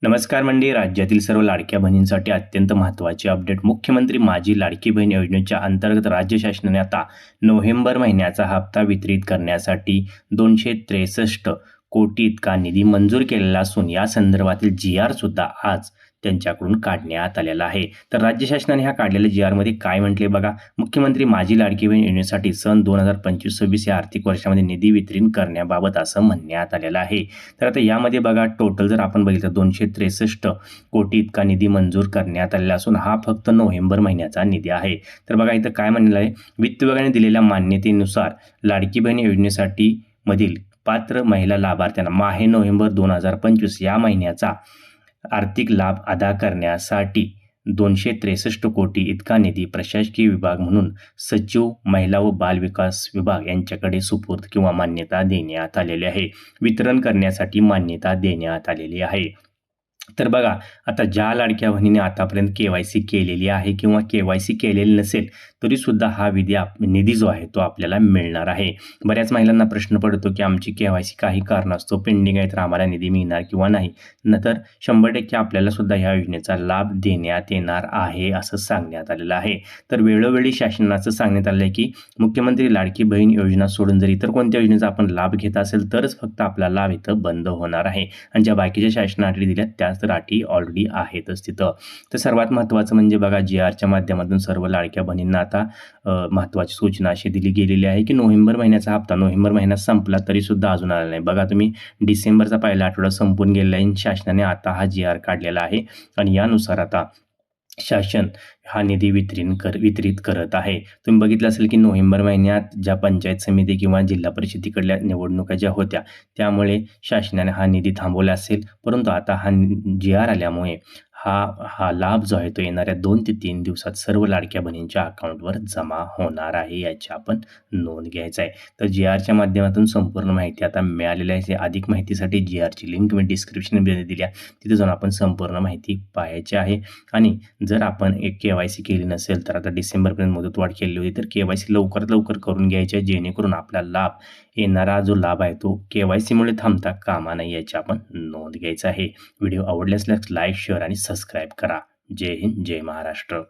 नमस्कार मंडळी. राज्यातील सर्व लाडक्या बहिणींसाठी अत्यंत महत्त्वाचे अपडेट. मुख्यमंत्री माझी लाडकी बहीण योजनेच्या अंतर्गत राज्य शासनाने आता नोव्हेंबर महिन्याचा हप्ता वितरित करण्यासाठी 263 कोटी इतका निधी मंजूर केलेला असून या संदर्भातील जी.आर. सुद्धा आज त्यांच्याकडून काढण्यात आलेला आहे. तर राज्य शासनाने ह्या काढलेल्या जी.आर.मध्ये काय म्हटले बघा. मुख्यमंत्री माझी लाडकी बहीण योजनेसाठी सन 2025-26 या आर्थिक वर्षामध्ये निधी वितरण करण्याबाबत असं म्हणण्यात आलेलं आहे. तर आता यामध्ये बघा टोटल जर आपण बघितलं 263 कोटी इतका निधी मंजूर करण्यात आलेला असून हा फक्त नोव्हेंबर महिन्याचा निधी आहे. तर बघा इथं काय म्हणलेलं आहे, वित्त विभागाने दिलेल्या मान्यतेनुसार लाडकी बहीण योजनेसाठी मधील पात्र महिला लाभार्थ्यांना माहे नोव्हेंबर 2025 या महिन्याचा आर्थिक लाभ अदा करण्यासाठी 263 कोटी इतका निधी प्रशासकीय विभाग म्हणून सचिव, महिला व बाल विकास विभाग यांच्याकडे सुपूर्द किंवा मान्यता देण्यात आलेली आहे. वितरण करण्यासाठी मान्यता देण्यात आलेली आहे. तर बघा आता ज्या लाडक्या बहिणीने आतापर्यंत KYC केलेली आहे किंवा KYC केलेली नसेल तरी सुद्धा हा निधी जो आहे तो आपल्याला मिळणार आहे. बऱ्याच महिलांना प्रश्न पडतो की आमची KYC काही कारणास्तव पेंडिंग आहे तर आम्हाला निधी मिळणार किंवा नाही. नंतर 100% आपल्याला सुद्धा ह्या योजनेचा लाभ देण्यात येणार आहे असं सांगण्यात आलेलं आहे. तर वेळोवेळी शासनाचं सांगण्यात आलं आहे की मुख्यमंत्री लाडकी बहीण योजना सोडून जर इतर कोणत्या योजनेचा आपण लाभ घेत असेल तरच फक्त आपला लाभ इथं बंद होणार आहे आणि ज्या बाकीच्या शासनाने अटी दिल्या त्याच तर अटी ऑलरेडी आहेतच तिथं. तर सर्वात महत्त्वाचं म्हणजे बघा जी.आरच्या माध्यमातून सर्व लाडक्या बहिणींना आता महत्त्वाची सूचना अशी दिली गेलेली आहे की नोव्हेंबर महिन्याचा हप्ता नोव्हेंबर महिन्यात संपला तरी सुद्धा अजून आला नाही. बघा तुम्ही डिसेंबरचा पहिला आठवडा संपून गेलेला आहे. शासनाने आता हा जी.आर. काढलेला आहे आणि यानुसार आता शासन हा निधी वितरित करत आहे. तुम्ही बघितलं असेल की नोव्हेंबर महिन्यात ज्या पंचायत समिती किंवा जिल्हा परिषदेकडल्या निवडणुका ज्या होत्या त्यामुळे शासनाने हा निधी थांबवला असेल, परंतु आता हा जी.आर. आल्यामुळे हा लाभ जो आहे तो येणाऱ्या 2 ते 3 दिवसात सर्व लाडक्या बहिणींच्या अकाउंटवर जमा होणार आहे याची आपण नोंद घ्यायचं आहे. तर जी.आरच्या माध्यमातून संपूर्ण माहिती आता मिळालेली आहे. अधिक माहितीसाठी जी.आरची लिंक मी डिस्क्रिप्शनमध्ये दिली आहे, तिथे जाऊन आपण संपूर्ण माहिती पाहायची आहे. आणि जर आपण KYC केली नसेल तर आता डिसेंबरपर्यंत मुदतवाढ केली होती तर KYC लवकरात लवकर करून घ्यायची आहे, जेणेकरून आपला येणारा जो लाभ आहे तो KYCमुळे थांबता कामा नाही याची आपण नोंद घ्यायची आहे. व्हिडिओ आवडल्यास लाईक, शेअर आणि सबस्क्राईब करा. जय हिंद, जय महाराष्ट्र.